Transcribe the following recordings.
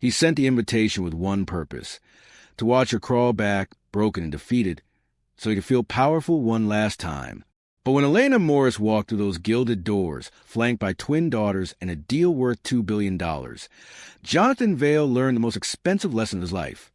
He sent the invitation with one purpose: to watch her crawl back, broken and defeated, so he could feel powerful one last time. But when Elena Morris walked through those gilded doors, flanked by twin daughters and a deal worth $2 billion, Jonathan Vail learned the most expensive lesson of his life.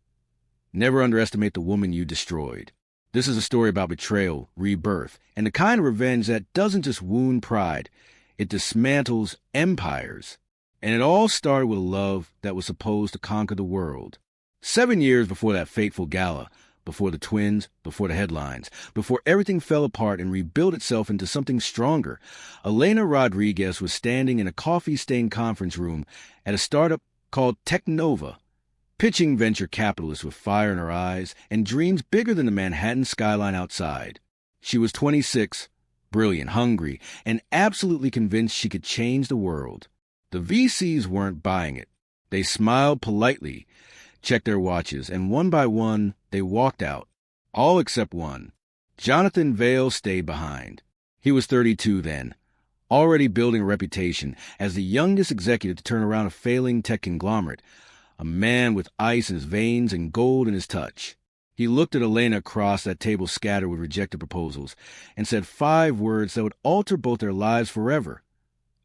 Never underestimate the woman you destroyed. This is a story about betrayal, rebirth, and the kind of revenge that doesn't just wound pride, it dismantles empires. And it all started with a love that was supposed to conquer the world. 7 years before that fateful gala, before the twins, before the headlines, before everything fell apart and rebuilt itself into something stronger, Elena Rodriguez was standing in a coffee-stained conference room at a startup called Technova, pitching venture capitalists with fire in her eyes and dreams bigger than the Manhattan skyline outside. She was 26, brilliant, hungry, and absolutely convinced she could change the world. The VCs weren't buying it. They smiled politely, checked their watches, and one by one, they walked out. All except one. Jonathan Vail stayed behind. He was 32 then, already building a reputation as the youngest executive to turn around a failing tech conglomerate, a man with ice in his veins and gold in his touch. He looked at Elena across that table scattered with rejected proposals and said 5 words that would alter both their lives forever.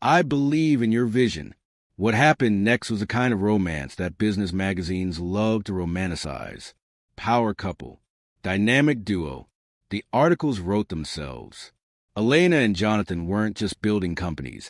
I believe in your vision. What happened next was a kind of romance that business magazines love to romanticize. Power couple. Dynamic duo. The articles wrote themselves. Elena and Jonathan weren't just building companies.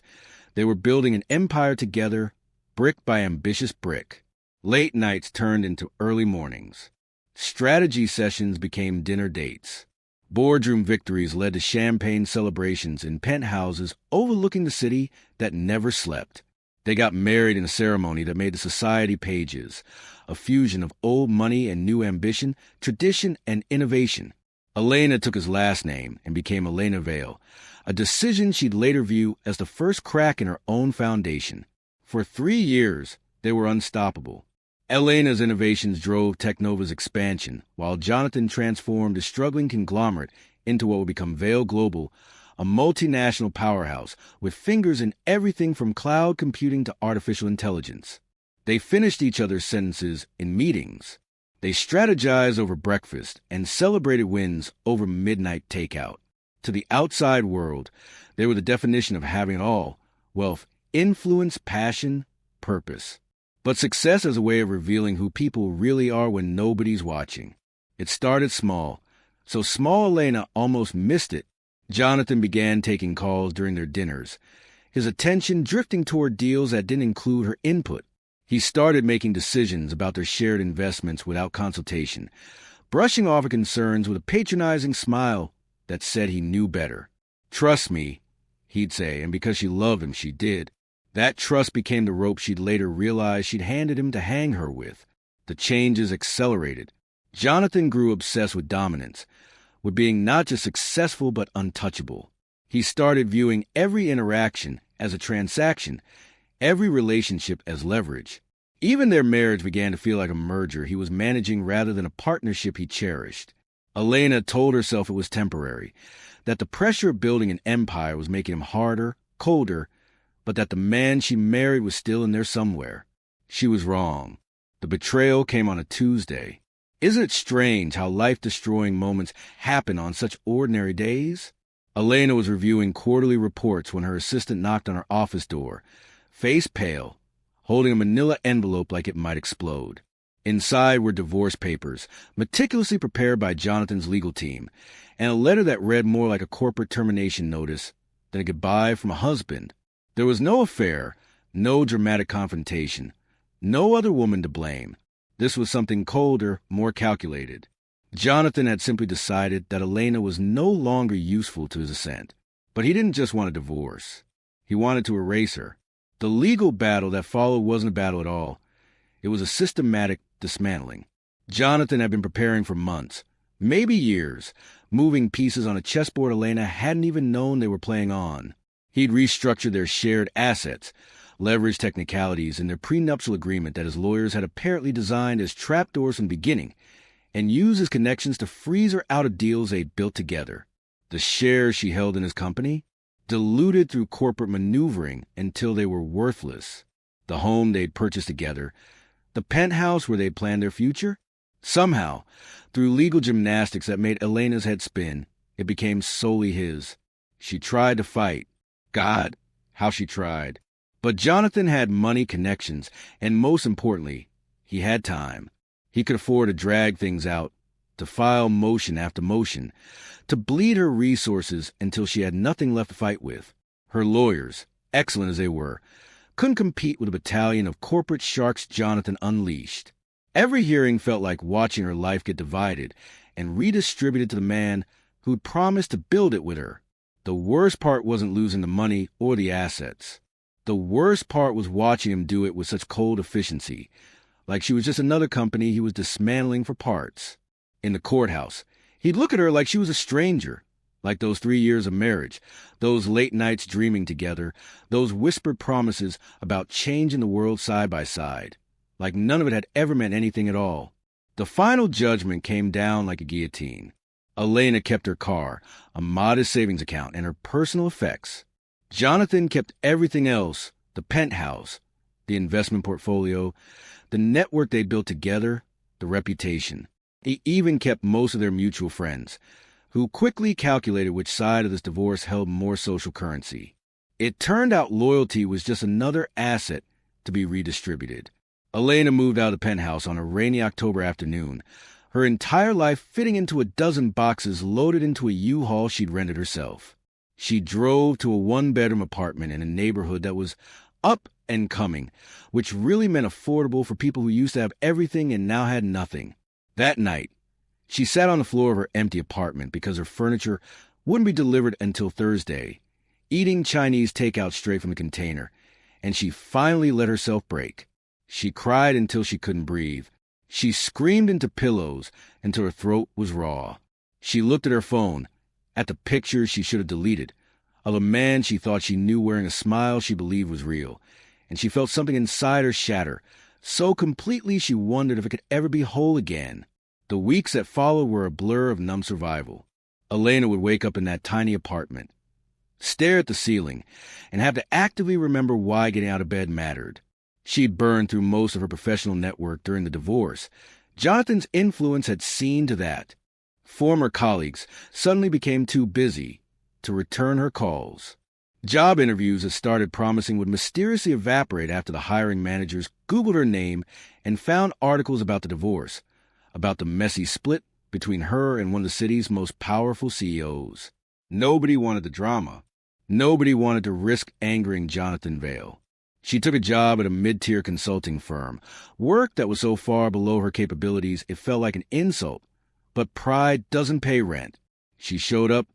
They were building an empire together, brick by ambitious brick. Late nights turned into early mornings. Strategy sessions became dinner dates. Boardroom victories led to champagne celebrations in penthouses overlooking the city that never slept. They got married in a ceremony that made the society pages, a fusion of old money and new ambition, tradition and innovation. Elena took his last name and became Elena Vail, a decision she'd later view as the first crack in her own foundation. For 3 years, they were unstoppable. Elena's innovations drove Technova's expansion, while Jonathan transformed a struggling conglomerate into what would become Vail Global, a multinational powerhouse with fingers in everything from cloud computing to artificial intelligence. They finished each other's sentences in meetings. They strategized over breakfast and celebrated wins over midnight takeout. To the outside world, they were the definition of having it all: wealth, influence, passion, purpose. But success as a way of revealing who people really are when nobody's watching. It started small, so small Elena almost missed it. Jonathan began taking calls during their dinners, his attention drifting toward deals that didn't include her input. He started making decisions about their shared investments without consultation, brushing off her concerns with a patronizing smile that said he knew better. "Trust me," he'd say, and because she loved him, she did. That trust became the rope she'd later realized she'd handed him to hang her with. The changes accelerated. Jonathan grew obsessed with dominance, with being not just successful but untouchable. He started viewing every interaction as a transaction, every relationship as leverage. Even their marriage began to feel like a merger he was managing rather than a partnership he cherished. Elena told herself it was temporary, that the pressure of building an empire was making him harder, colder, but that the man she married was still in there somewhere. She was wrong. The betrayal came on a Tuesday. Isn't it strange how life-destroying moments happen on such ordinary days? Elena was reviewing quarterly reports when her assistant knocked on her office door, face pale, holding a manila envelope like it might explode. Inside were divorce papers, meticulously prepared by Jonathan's legal team, and a letter that read more like a corporate termination notice than a goodbye from a husband. There was no affair, no dramatic confrontation, no other woman to blame. This was something colder, more calculated. Jonathan had simply decided that Elena was no longer useful to his ascent. But he didn't just want a divorce. He wanted to erase her. The legal battle that followed wasn't a battle at all. It was a systematic dismantling. Jonathan had been preparing for months, maybe years, moving pieces on a chessboard Elena hadn't even known they were playing on. He'd restructured their shared assets, leveraged technicalities in their prenuptial agreement that his lawyers had apparently designed as trapdoors from the beginning, and used his connections to freeze her out of deals they'd built together. The shares she held in his company, diluted through corporate maneuvering until they were worthless. The home they'd purchased together, The penthouse where they planned their future? Somehow, through legal gymnastics that made Elena's head spin, it became solely his. She tried to fight. God, how she tried. But Jonathan had money, connections, and most importantly, he had time. He could afford to drag things out, to file motion after motion, to bleed her resources until she had nothing left to fight with. Her lawyers, excellent as they were, couldn't compete with a battalion of corporate sharks Jonathan unleashed. Every hearing felt like watching her life get divided and redistributed to the man who'd promised to build it with her. The worst part wasn't losing the money or the assets. The worst part was watching him do it with such cold efficiency, like she was just another company he was dismantling for parts. In the courthouse, he'd look at her like she was a stranger, like those 3 years of marriage, those late nights dreaming together, those whispered promises about changing the world side by side, like none of it had ever meant anything at all. The final judgment came down like a guillotine. Elena kept her car, a modest savings account, and her personal effects. Jonathan kept everything else, the penthouse, the investment portfolio, the network they built together, the reputation. He even kept most of their mutual friends, who quickly calculated which side of this divorce held more social currency. It turned out loyalty was just another asset to be redistributed. Elena moved out of the penthouse on a rainy October afternoon, her entire life fitting into a dozen boxes loaded into a U-Haul she'd rented herself. She drove to a one-bedroom apartment in a neighborhood that was up and coming, which really meant affordable for people who used to have everything and now had nothing. That night, she sat on the floor of her empty apartment because her furniture wouldn't be delivered until Thursday, eating Chinese takeout straight from the container, and she finally let herself break. She cried until she couldn't breathe. She screamed into pillows until her throat was raw. She looked at her phone, at the pictures she should have deleted, of a man she thought she knew wearing a smile she believed was real, and she felt something inside her shatter, so completely she wondered if it could ever be whole again. The weeks that followed were a blur of numb survival. Elena would wake up in that tiny apartment, stare at the ceiling, and have to actively remember why getting out of bed mattered. She'd burned through most of her professional network during the divorce. Jonathan's influence had seen to that. Former colleagues suddenly became too busy to return her calls. Job interviews that started promising would mysteriously evaporate after the hiring managers Googled her name and found articles about the divorce, about the messy split between her and one of the city's most powerful CEOs. Nobody wanted the drama. Nobody wanted to risk angering Jonathan Vail. She took a job at a mid-tier consulting firm, work that was so far below her capabilities it felt like an insult. But pride doesn't pay rent. She showed up,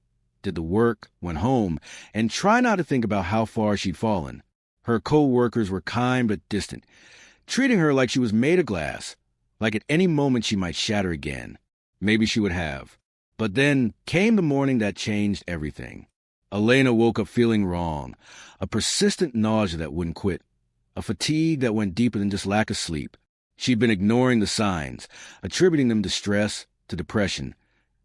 did the work, went home, and tried not to think about how far she'd fallen. Her co-workers were kind but distant, treating her like she was made of glass, like at any moment she might shatter again. Maybe she would have. But then came the morning that changed everything. Elena woke up feeling wrong, a persistent nausea that wouldn't quit, a fatigue that went deeper than just lack of sleep. She'd been ignoring the signs, attributing them to stress, to depression,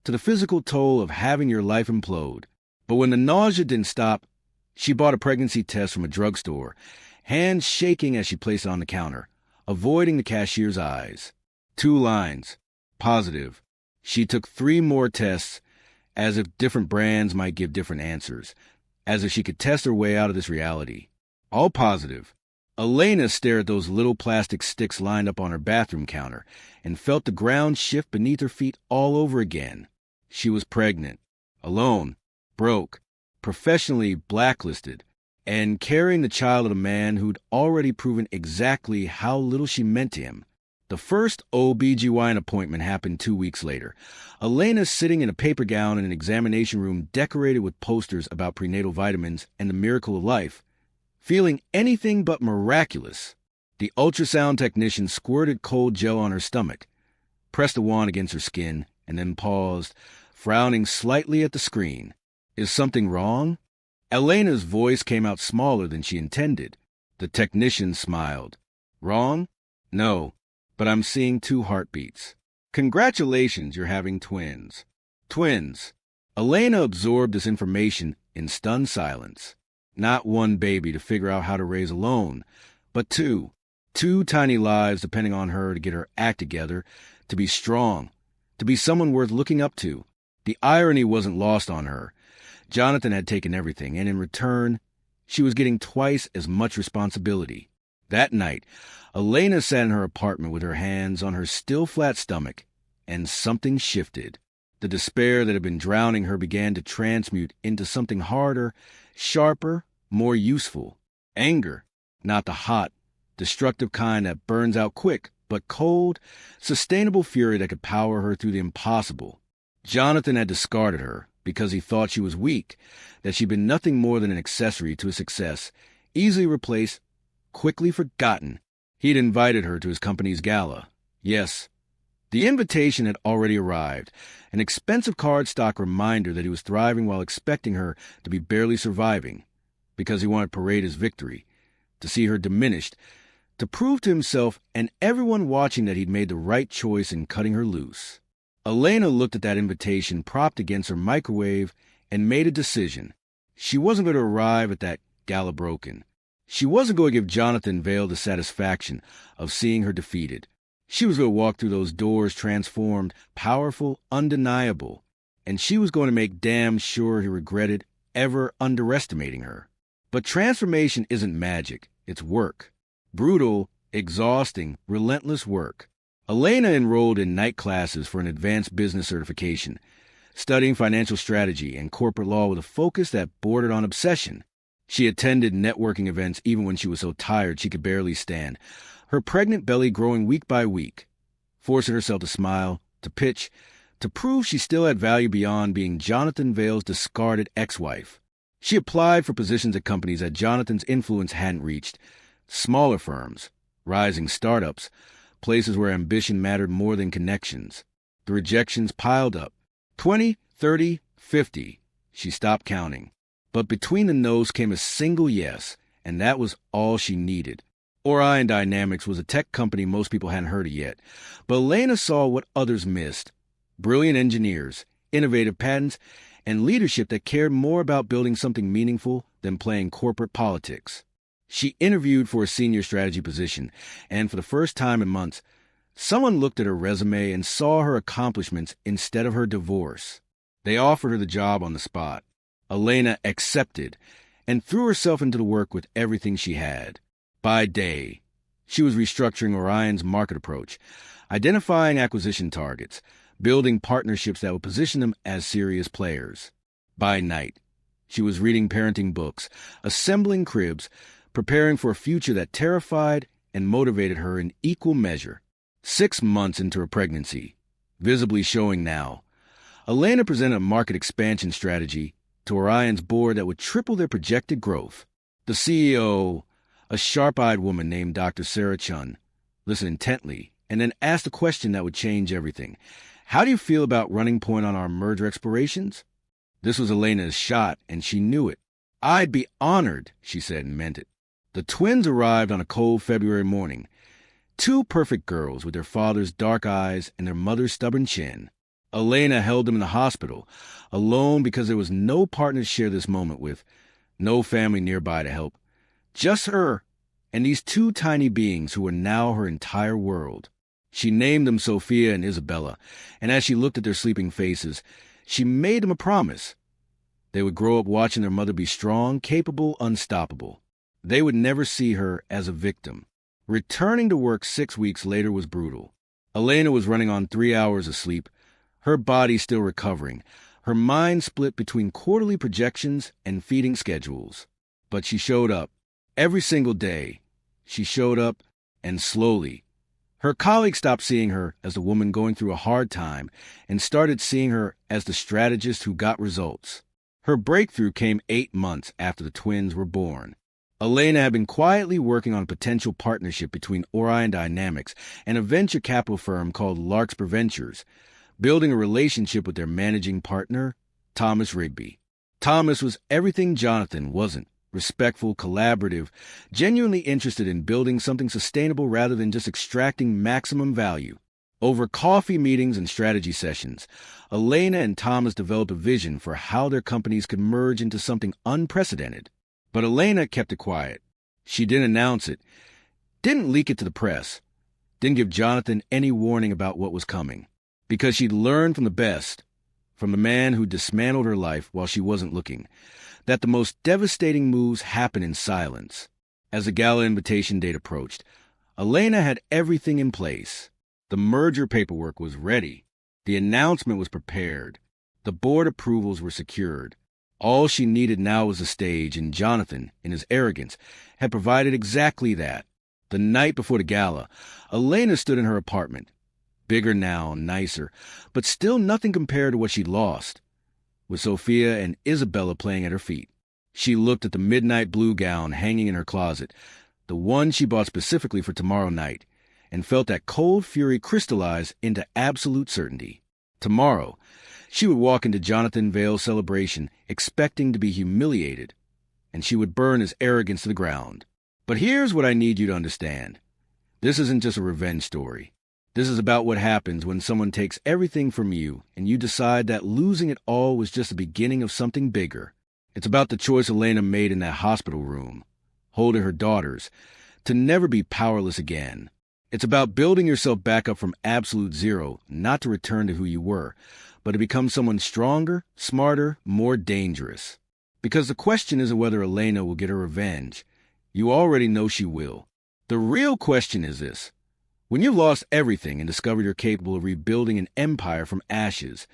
to the physical toll of having your life implode. But when the nausea didn't stop, she bought a pregnancy test from a drugstore, hands shaking as she placed it on the counter, avoiding the cashier's eyes. 2 lines. Positive. She took 3 more tests, as if different brands might give different answers, as if she could test her way out of this reality. All positive. Elena stared at those little plastic sticks lined up on her bathroom counter and felt the ground shift beneath her feet all over again. She was pregnant, alone, broke, professionally blacklisted, and carrying the child of a man who'd already proven exactly how little she meant to him. The first OB/GYN appointment happened 2 weeks later. Elena sitting in a paper gown in an examination room decorated with posters about prenatal vitamins and the miracle of life, feeling anything but miraculous. The ultrasound technician squirted cold gel on her stomach, pressed the wand against her skin, and then paused, frowning slightly at the screen. Is something wrong? Elena's voice came out smaller than she intended. The technician smiled. Wrong? No. But I'm seeing 2 heartbeats. Congratulations, you're having twins. Twins. Elena absorbed this information in stunned silence. Not 1 baby to figure out how to raise alone, but 2. 2 tiny lives depending on her to get her act together, to be strong, to be someone worth looking up to. The irony wasn't lost on her. Jonathan had taken everything, and in return, she was getting twice as much responsibility. That night, Elena sat in her apartment with her hands on her still flat stomach, and something shifted. The despair that had been drowning her began to transmute into something harder, sharper, more useful. Anger, not the hot, destructive kind that burns out quick, but cold, sustainable fury that could power her through the impossible. Jonathan had discarded her because he thought she was weak, that she'd been nothing more than an accessory to his success, easily replaced, quickly forgotten. He'd invited her to his company's gala. Yes, the invitation had already arrived, an expensive cardstock reminder that he was thriving while expecting her to be barely surviving, because he wanted to parade his victory, to see her diminished, to prove to himself and everyone watching that he'd made the right choice in cutting her loose. Elena looked at that invitation propped against her microwave and made a decision. She wasn't going to arrive at that gala broken. She wasn't going to give Jonathan Vail the satisfaction of seeing her defeated. She was going to walk through those doors transformed, powerful, undeniable, and she was going to make damn sure he regretted ever underestimating her. But transformation isn't magic, it's work. Brutal, exhausting, relentless work. Elena enrolled in night classes for an advanced business certification, studying financial strategy and corporate law with a focus that bordered on obsession. She attended networking events even when she was so tired she could barely stand, her pregnant belly growing week by week, forcing herself to smile, to pitch, to prove she still had value beyond being Jonathan Vail's discarded ex-wife. She applied for positions at companies that Jonathan's influence hadn't reached, smaller firms, rising startups, places where ambition mattered more than connections. The rejections piled up. 20, 30, 50. She stopped counting. But between the no's came a single yes, and that was all she needed. Orion Dynamics was a tech company most people hadn't heard of yet, but Elena saw what others missed. Brilliant engineers, innovative patents, and leadership that cared more about building something meaningful than playing corporate politics. She interviewed for a senior strategy position, and for the first time in months, someone looked at her resume and saw her accomplishments instead of her divorce. They offered her the job on the spot. Elena accepted and threw herself into the work with everything she had. By day, she was restructuring Orion's market approach, identifying acquisition targets, building partnerships that would position them as serious players. By night, she was reading parenting books, assembling cribs, preparing for a future that terrified and motivated her in equal measure. 6 months into her pregnancy, visibly showing now, Elena presented a market expansion strategy to Orion's board that would triple their projected growth. The CEO, a sharp-eyed woman named Dr. Sarah Chun, listened intently and then asked a question that would change everything. How do you feel about running point on our merger explorations? This was Elena's shot, and she knew it. I'd be honored, she said and meant it. The twins arrived on a cold February morning. 2 perfect girls with their father's dark eyes and their mother's stubborn chin. Elena held them in the hospital, alone because there was no partner to share this moment with, no family nearby to help. Just her and these 2 tiny beings who were now her entire world. She named them Sophia and Isabella, and as she looked at their sleeping faces, she made them a promise. They would grow up watching their mother be strong, capable, unstoppable. They would never see her as a victim. Returning to work 6 weeks later was brutal. Elena was running on 3 hours of sleep, her body still recovering, her mind split between quarterly projections and feeding schedules. But she showed up. Every single day, she showed up, and slowly. Her colleagues stopped seeing her as the woman going through a hard time and started seeing her as the strategist who got results. Her breakthrough came 8 months after the twins were born. Elena had been quietly working on a potential partnership between Orion Dynamics and a venture capital firm called Larkspur Ventures, building a relationship with their managing partner, Thomas Rigby. Thomas was everything Jonathan wasn't: respectful, collaborative, genuinely interested in building something sustainable rather than just extracting maximum value. Over coffee meetings and strategy sessions, Elena and Thomas developed a vision for how their companies could merge into something unprecedented. But Elena kept it quiet. She didn't announce it, Didn't leak it to the press. Didn't give Jonathan any warning about what was coming. Because she'd learned from the best, from the man who dismantled her life while she wasn't looking, that the most devastating moves happen in silence. As the gala invitation date approached, Elena had everything in place. The merger paperwork was ready. The announcement was prepared. The board approvals were secured. All she needed now was a stage, and Jonathan, in his arrogance, had provided exactly that. The night before the gala, Elena stood in her apartment. Bigger now, nicer, but still nothing compared to what she'd lost. With Sophia and Isabella playing at her feet, she looked at the midnight blue gown hanging in her closet, the one she bought specifically for tomorrow night, and felt that cold fury crystallize into absolute certainty. Tomorrow, she would walk into Jonathan Vale's celebration expecting to be humiliated, and she would burn his arrogance to the ground. But here's what I need you to understand. This isn't just a revenge story. This is about what happens when someone takes everything from you and you decide that losing it all was just the beginning of something bigger. It's about the choice Elena made in that hospital room, holding her daughters, to never be powerless again. It's about building yourself back up from absolute zero, not to return to who you were, but to become someone stronger, smarter, more dangerous. Because the question isn't whether Elena will get her revenge. You already know she will. The real question is this. When you've lost everything and discovered you're capable of rebuilding an empire from ashes,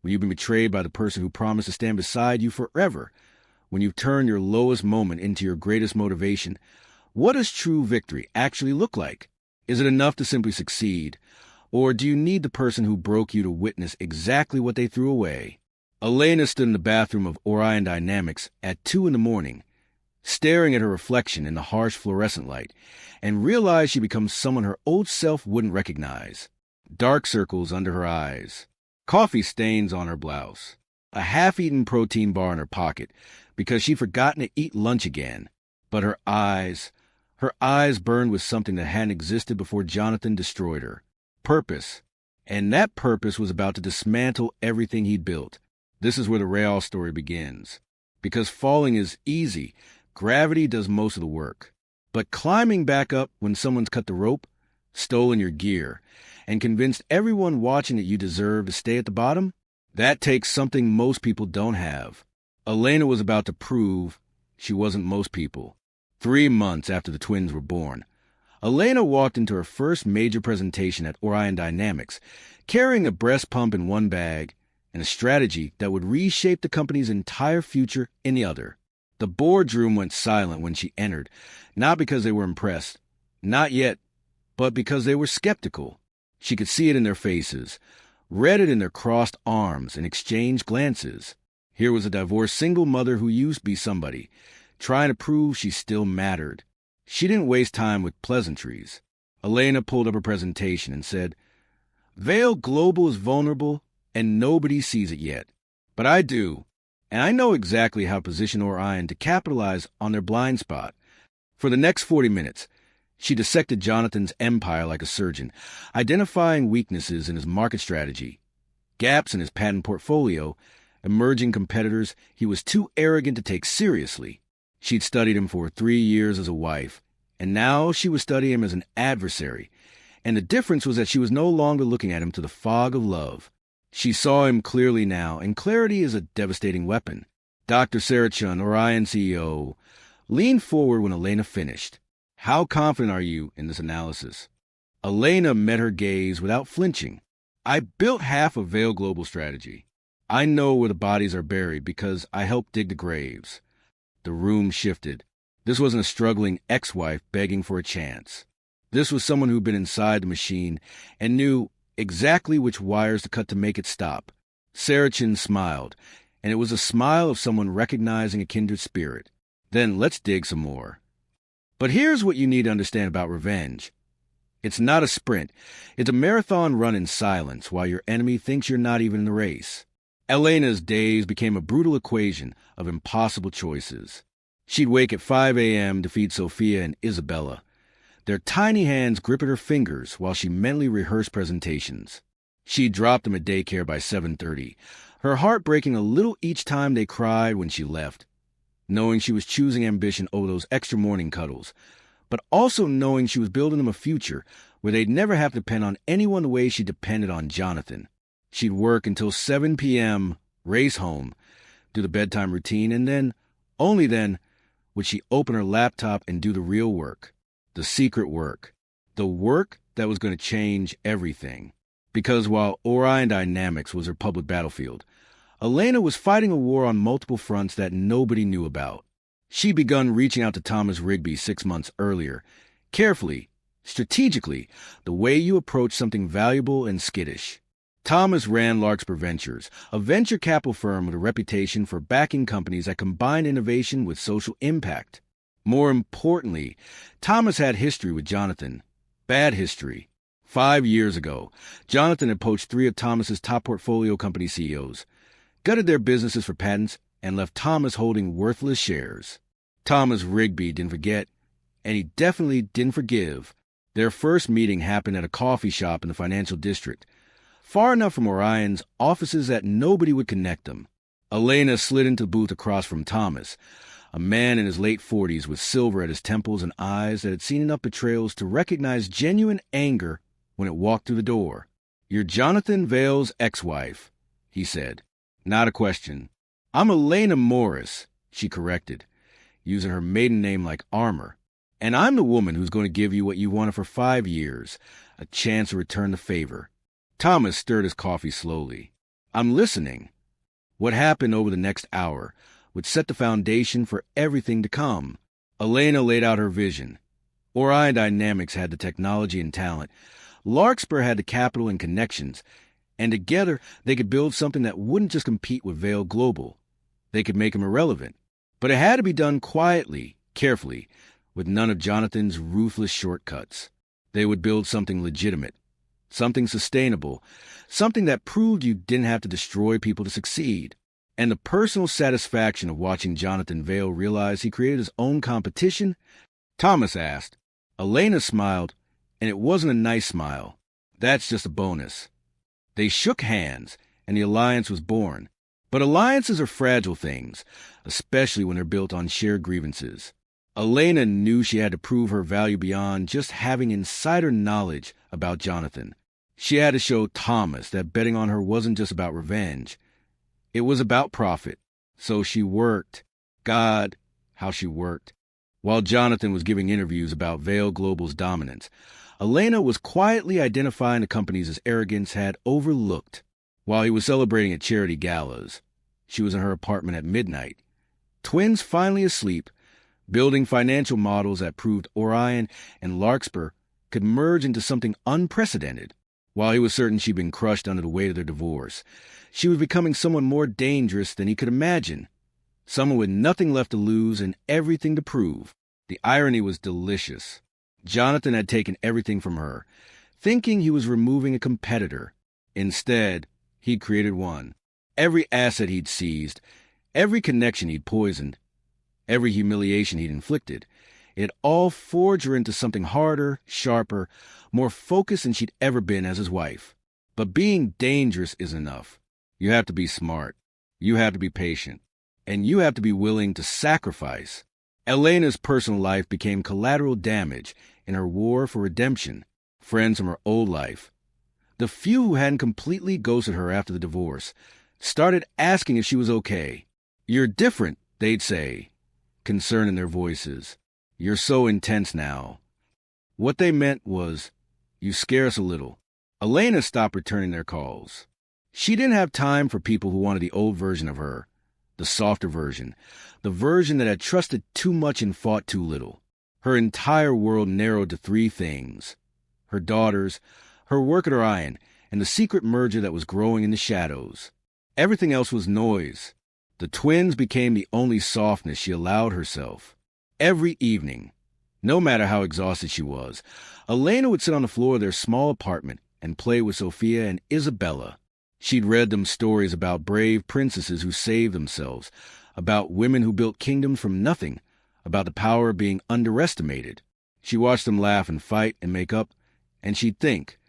when you've been betrayed by the person who promised to stand beside you forever, when you've turned your lowest moment into your greatest motivation, what does true victory actually look like? Is it enough to simply succeed, or do you need the person who broke you to witness exactly what they threw away? Elena stood in the bathroom of Orion Dynamics at 2 a.m, staring at her reflection in the harsh fluorescent light, and realized she becomes someone her old self wouldn't recognize. Dark circles under her eyes, coffee stains on her blouse, a half-eaten protein bar in her pocket because she'd forgotten to eat lunch again. But her eyes burned with something that hadn't existed before Jonathan destroyed her. Purpose. And that purpose was about to dismantle everything he'd built. This is where the Real story begins. Because falling is easy, gravity does most of the work. But climbing back up when someone's cut the rope, stolen your gear, and convinced everyone watching that you deserve to stay at the bottom, that takes something most people don't have. Elena was about to prove she wasn't most people. 3 months after the twins were born, Elena walked into her first major presentation at Orion Dynamics, carrying a breast pump in one bag and a strategy that would reshape the company's entire future in the other. The boardroom went silent when she entered, not because they were impressed, not yet, but because they were skeptical. She could see it in their faces, read it in their crossed arms and exchanged glances. Here was a divorced single mother who used to be somebody, trying to prove she still mattered. She didn't waste time with pleasantries. Elena pulled up her presentation and said, "Vale Global is vulnerable, and nobody sees it yet. But I do, and I know exactly how to position Orion to capitalize on their blind spot." For the next 40 minutes, she dissected Jonathan's empire like a surgeon, identifying weaknesses in his market strategy, gaps in his patent portfolio, emerging competitors he was too arrogant to take seriously. She'd studied him for 3 years as a wife, and now she was studying him as an adversary, and the difference was that she was no longer looking at him through the fog of love. She saw him clearly now, and clarity is a devastating weapon. Dr. Sarachun, Orion CEO, leaned forward when Elena finished. "How confident are you in this analysis?" Elena met her gaze without flinching. "I built half of Vale Global Strategy. I know where the bodies are buried because I helped dig the graves." The room shifted. This wasn't a struggling ex-wife begging for a chance. This was someone who'd been inside the machine and knew exactly which wires to cut to make it stop. Sarachun smiled, and it was a smile of someone recognizing a kindred spirit. "Then let's dig some more." But here's what you need to understand about revenge. It's not a sprint. It's a marathon run in silence while your enemy thinks you're not even in the race. Elena's days became a brutal equation of impossible choices. She'd wake at 5 a.m. to feed Sophia and Isabella. Their tiny hands grip at her fingers while she mentally rehearsed presentations. She'd dropped them at daycare by 7:30, her heart breaking a little each time they cried when she left, knowing she was choosing ambition over those extra morning cuddles. but also knowing she was building them a future where they'd never have to depend on anyone the way she depended on Jonathan. She'd work until 7 p.m., race home, do the bedtime routine, and then, only then, would she open her laptop and do the real work, the secret work, the work that was going to change everything. Because while Orion Dynamics was her public battlefield, Elena was fighting a war on multiple fronts that nobody knew about. She'd begun reaching out to Thomas Rigby 6 months earlier, carefully, strategically, the way you approach something valuable and skittish. Thomas ran Larkspur Ventures, a venture capital firm with a reputation for backing companies that combine innovation with social impact. More importantly, Thomas had history with Jonathan. Bad history. 5 years ago, Jonathan had poached 3 of Thomas's top portfolio company CEOs, gutted their businesses for patents, and left Thomas holding worthless shares. Thomas Rigby didn't forget, and he definitely didn't forgive. Their first meeting happened at a coffee shop in the financial district, far enough from Orion's offices that nobody would connect them. Elena slid into the booth across from Thomas, a man in his late 40s with silver at his temples and eyes that had seen enough betrayals to recognize genuine anger when it walked through the door. "You're Jonathan Vale's ex-wife," he said. Not a question. "I'm Elena Morris," she corrected, using her maiden name like armor. "And I'm the woman who's going to give you what you wanted for 5 years, a chance to return the favor." Thomas stirred his coffee slowly. "I'm listening." What happened over the next hour would set the foundation for everything to come. Elena laid out her vision. Orion Dynamics had the technology and talent. Larkspur had the capital and connections. And together, they could build something that wouldn't just compete with Vale Global. They could make him irrelevant. But it had to be done quietly, carefully, with none of Jonathan's ruthless shortcuts. They would build something legitimate, something sustainable, something that proved you didn't have to destroy people to succeed. And the personal satisfaction of watching Jonathan Vale realize he created his own competition? Thomas asked. Elena smiled, and it wasn't a nice smile. That's just a bonus. They shook hands, and the alliance was born. But alliances are fragile things, especially when they're built on shared grievances. Elena knew she had to prove her value beyond just having insider knowledge about Jonathan. She had to show Thomas that betting on her wasn't just about revenge. It was about profit. So she worked. God, how she worked. While Jonathan was giving interviews about Vale Global's dominance, Elena was quietly identifying the companies his arrogance had overlooked. While he was celebrating at charity galas, she was in her apartment at midnight, twins finally asleep, building financial models that proved Orion and Larkspur could merge into something unprecedented. While he was certain she'd been crushed under the weight of their divorce, she was becoming someone more dangerous than he could imagine. Someone with nothing left to lose and everything to prove. The irony was delicious. Jonathan had taken everything from her, thinking he was removing a competitor. Instead, he'd created one. Every asset he'd seized, every connection he'd poisoned, every humiliation he'd inflicted, it all forged her into something harder, sharper, more focused than she'd ever been as his wife. But being dangerous isn't enough. You have to be smart. You have to be patient. And you have to be willing to sacrifice. Elena's personal life became collateral damage in her war for redemption. Friends from her old life, the few who hadn't completely ghosted her after the divorce, started asking if she was okay. "You're different," they'd say, concern in their voices. "You're so intense now." What they meant was, "You scare us a little." Elena stopped returning their calls. She didn't have time for people who wanted the old version of her, the softer version, the version that had trusted too much and fought too little. Her entire world narrowed to 3 things: her daughters, her work at Orion, and the secret merger that was growing in the shadows. Everything else was noise. The twins became the only softness she allowed herself. Every evening, no matter how exhausted she was, Elena would sit on the floor of their small apartment and play with Sophia and Isabella. She'd read them stories about brave princesses who saved themselves, about women who built kingdoms from nothing, about the power of being underestimated. She watched them laugh and fight and make up, and she'd think,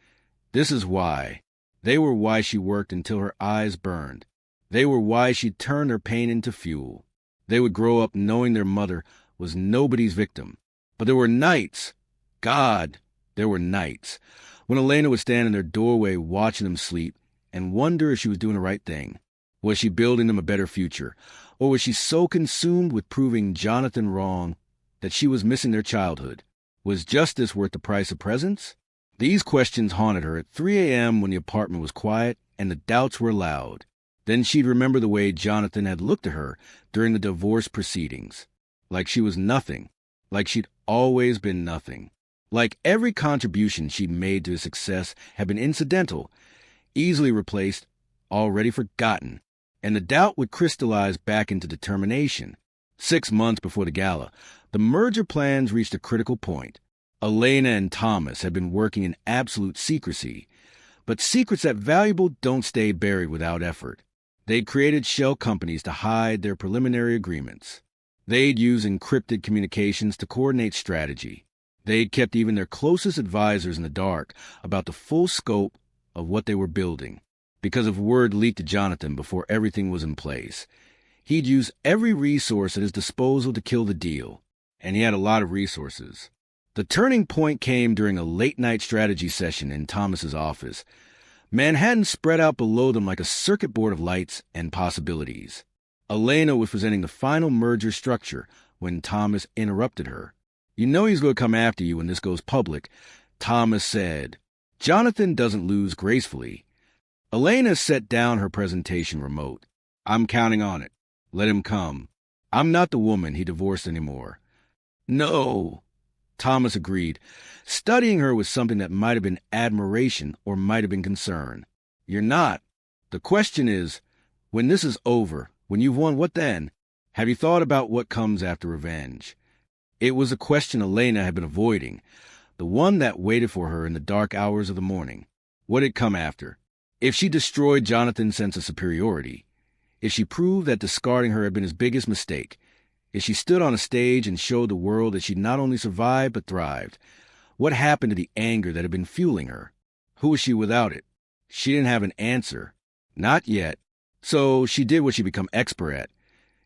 this is why. They were why she worked until her eyes burned. They were why she turned her pain into fuel. They would grow up knowing their mother was nobody's victim, But there were nights, God, there were nights, when Elena would stand in their doorway watching them sleep and wonder if she was doing the right thing. Was she building them a better future? Or was she so consumed with proving Jonathan wrong that she was missing their childhood? Was justice worth the price of presence? These questions haunted her at 3 a.m. when the apartment was quiet and the doubts were loud. Then she'd remember the way Jonathan had looked at her during the divorce proceedings. Like she was nothing. Like she'd always been nothing. Like every contribution she'd made to his success had been incidental, easily replaced, already forgotten. And the doubt would crystallize back into determination. 6 months before the gala, the merger plans reached a critical point. Elena and Thomas had been working in absolute secrecy. But secrets that valuable don't stay buried without effort. They'd created shell companies to hide their preliminary agreements. They'd used encrypted communications to coordinate strategy. They'd kept even their closest advisors in the dark about the full scope of what they were building. Because if word leaked to Jonathan before everything was in place, he'd use every resource at his disposal to kill the deal. And he had a lot of resources. The turning point came during a late-night strategy session in Thomas's office. Manhattan spread out below them like a circuit board of lights and possibilities. Elena was presenting the final merger structure when Thomas interrupted her. "You know he's going to come after you when this goes public," Thomas said. "Jonathan doesn't lose gracefully." Elena set down her presentation remote. "I'm counting on it. Let him come. I'm not the woman he divorced anymore." "No," Thomas agreed, studying her with something that might have been admiration or might have been concern. "You're not. The question is, when this is over, when you've won, what then? Have you thought about what comes after revenge?" It was a question Elena had been avoiding, the one that waited for her in the dark hours of the morning. What had come after? If she destroyed Jonathan's sense of superiority, if she proved that discarding her had been his biggest mistake, if she stood on a stage and showed the world that she'd not only survived but thrived, what happened to the anger that had been fueling her? Who was she without it? She didn't have an answer. Not yet. So she did what she'd become expert at.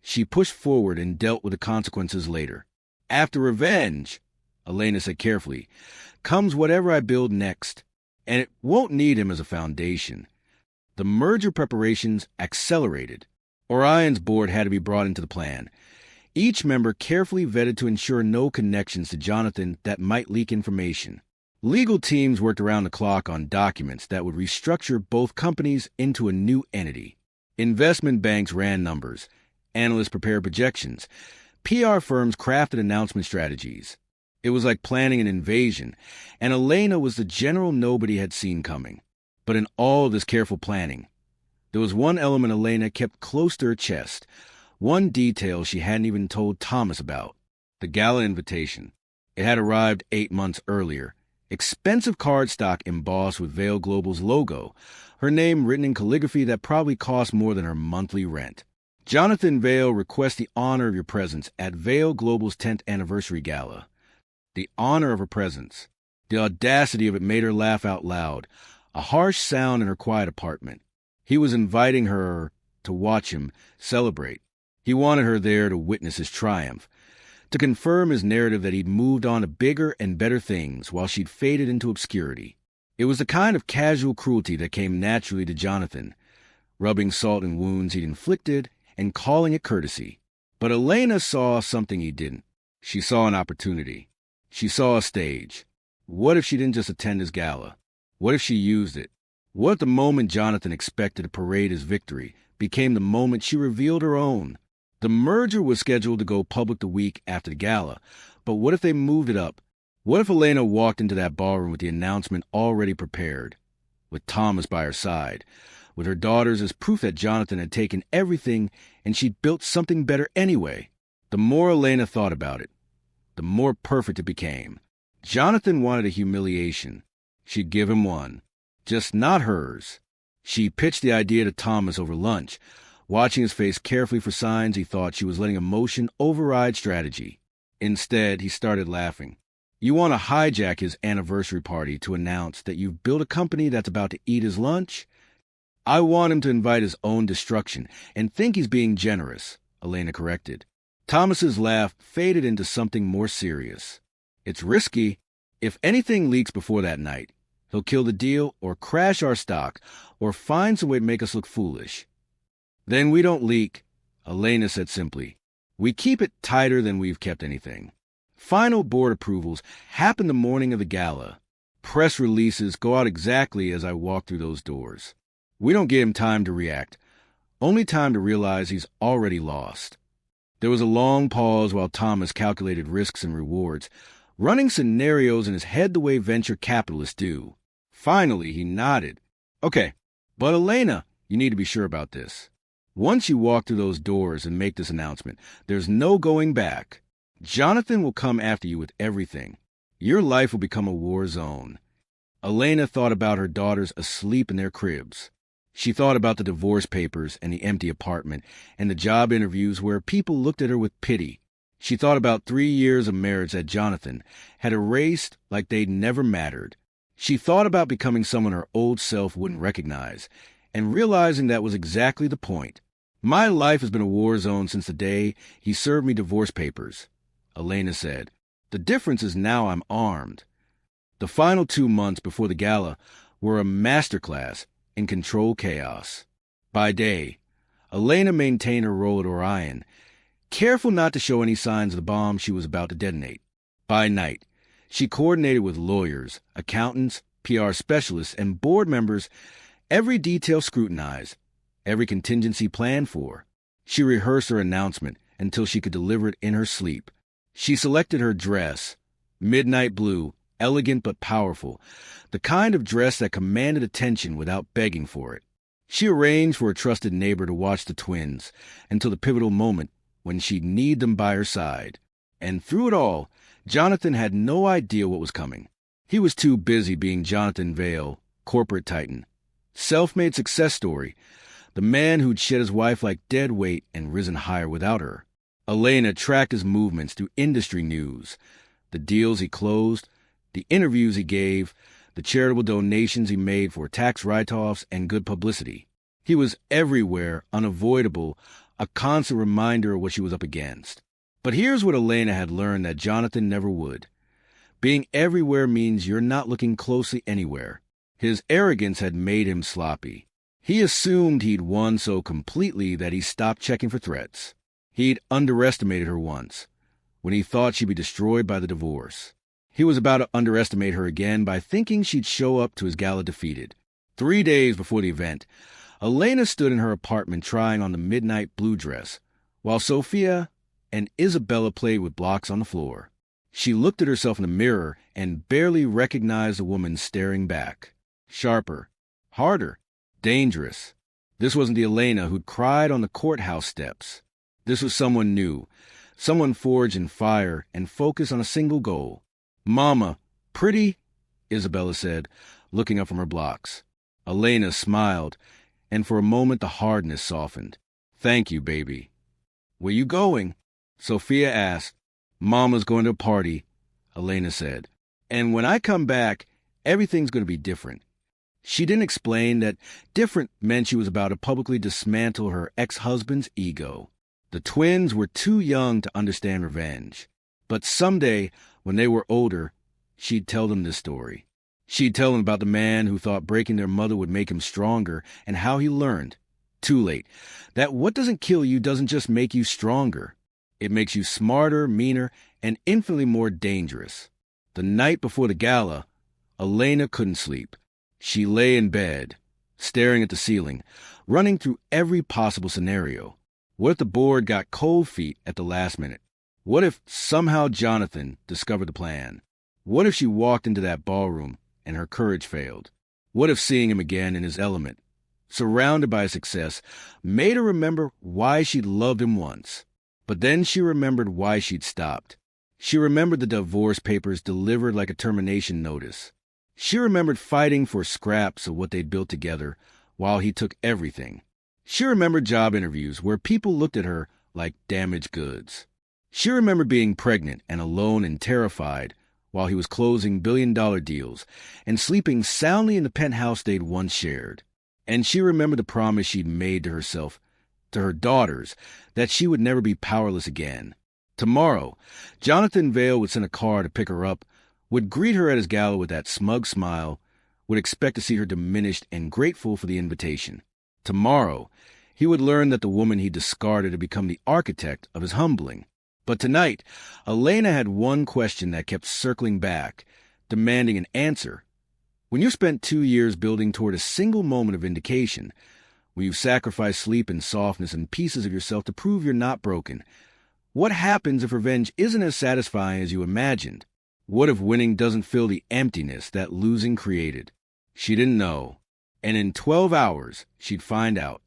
She pushed forward and dealt with the consequences later. "After revenge," Elena said carefully, "comes whatever I build next. And it won't need him as a foundation." The merger preparations accelerated. Orion's board had to be brought into the plan. Each member carefully vetted to ensure no connections to Jonathan that might leak information. Legal teams worked around the clock on documents that would restructure both companies into a new entity. Investment banks ran numbers. Analysts prepared projections. PR firms crafted announcement strategies. It was like planning an invasion, and Elena was the general nobody had seen coming. But in all this careful planning, there was one element Elena kept close to her chest, one detail she hadn't even told Thomas about: the gala invitation. It had arrived 8 months earlier. Expensive cardstock embossed with Vail Global's logo, her name written in calligraphy that probably cost more than her monthly rent. "Jonathan Vail requests the honor of your presence at Vail Global's 10th anniversary gala." The honor of her presence. The audacity of it made her laugh out loud, a harsh sound in her quiet apartment. He was inviting her to watch him celebrate. He wanted her there to witness his triumph, to confirm his narrative that he'd moved on to bigger and better things while she'd faded into obscurity. It was the kind of casual cruelty that came naturally to Jonathan, rubbing salt in wounds he'd inflicted and calling it courtesy. But Elena saw something he didn't. She saw an opportunity. She saw a stage. What if she didn't just attend his gala? What if she used it? What if the moment Jonathan expected to parade his victory became the moment she revealed her own? The merger was scheduled to go public the week after the gala, but what if they moved it up? What if Elena walked into that ballroom with the announcement already prepared, with Thomas by her side, with her daughters as proof that Jonathan had taken everything and she'd built something better anyway? The more Elena thought about it, the more perfect it became. Jonathan wanted a humiliation. She'd give him one. Just not hers. She pitched the idea to Thomas over lunch, watching his face carefully for signs he thought she was letting emotion override strategy. Instead, he started laughing. "You want to hijack his anniversary party to announce that you've built a company that's about to eat his lunch? I want him to invite his own destruction and think he's being generous," Elena corrected. Thomas's laugh faded into something more serious. It's risky. If anything leaks before that night, he'll kill the deal or crash our stock or find some way to make us look foolish. Then we don't leak, Elena said simply. We keep it tighter than we've kept anything. Final board approvals happen the morning of the gala. Press releases go out exactly as I walk through those doors. We don't give him time to react, only time to realize he's already lost. There was a long pause while Thomas calculated risks and rewards, running scenarios in his head the way venture capitalists do. Finally, he nodded. Okay, but Elena, you need to be sure about this. Once you walk through those doors and make this announcement, there's no going back. Jonathan will come after you with everything. Your life will become a war zone. Elena thought about her daughters asleep in their cribs. She thought about the divorce papers and the empty apartment and the job interviews where people looked at her with pity. She thought about 3 years of marriage that Jonathan had erased like they'd never mattered. She thought about becoming someone her old self wouldn't recognize and realizing that was exactly the point. My life has been a war zone since the day he served me divorce papers, Elena said. The difference is now I'm armed. The final 2 months before the gala were a masterclass in controlled chaos. By day, Elena maintained her role at Orion, careful not to show any signs of the bomb she was about to detonate. By night, she coordinated with lawyers, accountants, PR specialists, and board members, every detail scrutinized, every contingency planned for. She rehearsed her announcement until she could deliver it in her sleep. She selected her dress, midnight blue, elegant but powerful, the kind of dress that commanded attention without begging for it. She arranged for a trusted neighbor to watch the twins until the pivotal moment when she'd need them by her side. And through it all, Jonathan had no idea what was coming. He was too busy being Jonathan Vale, corporate titan, self-made success story, the man who'd shed his wife like dead weight and risen higher without her. Elena tracked his movements through industry news, the deals he closed, the interviews he gave, the charitable donations he made for tax write-offs and good publicity. He was everywhere, unavoidable, a constant reminder of what she was up against. But here's what Elena had learned that Jonathan never would. Being everywhere means you're not looking closely anywhere. His arrogance had made him sloppy. He assumed he'd won so completely that he stopped checking for threats. He'd underestimated her once, when he thought she'd be destroyed by the divorce. He was about to underestimate her again by thinking she'd show up to his gala defeated. 3 days before the event, Elena stood in her apartment trying on the midnight blue dress, while Sophia and Isabella played with blocks on the floor. She looked at herself in the mirror and barely recognized the woman staring back. Sharper, harder, dangerous. This wasn't the Elena who'd cried on the courthouse steps. This was someone new, someone forged in fire and focused on a single goal. "Mama, pretty?" Isabella said, looking up from her blocks. Elena smiled, and for a moment the hardness softened. "Thank you, baby." "Where you going?" Sophia asked. "Mama's going to a party," Elena said. "And when I come back, everything's going to be different." She didn't explain that different meant she was about to publicly dismantle her ex-husband's ego. The twins were too young to understand revenge. But someday, when they were older, she'd tell them this story. She'd tell them about the man who thought breaking their mother would make him stronger and how he learned, too late, that what doesn't kill you doesn't just make you stronger. It makes you smarter, meaner, and infinitely more dangerous. The night before the gala, Elena couldn't sleep. She lay in bed, staring at the ceiling, running through every possible scenario. What if the board got cold feet at the last minute? What if somehow Jonathan discovered the plan? What if she walked into that ballroom and her courage failed? What if seeing him again in his element, surrounded by success, made her remember why she'd loved him once? But then she remembered why she'd stopped. She remembered the divorce papers delivered like a termination notice. She remembered fighting for scraps of what they'd built together while he took everything. She remembered job interviews where people looked at her like damaged goods. She remembered being pregnant and alone and terrified while he was closing billion-dollar deals and sleeping soundly in the penthouse they'd once shared. And she remembered the promise she'd made to herself, to her daughters, that she would never be powerless again. Tomorrow, Jonathan Vale would send a car to pick her up, would greet her at his gala with that smug smile, would expect to see her diminished and grateful for the invitation. Tomorrow, he would learn that the woman he discarded had become the architect of his humbling. But tonight, Elena had one question that kept circling back, demanding an answer. When you spent 2 years building toward a single moment of vindication, when you've sacrificed sleep and softness and pieces of yourself to prove you're not broken, what happens if revenge isn't as satisfying as you imagined? What if winning doesn't fill the emptiness that losing created? She didn't know, and in 12 hours, she'd find out.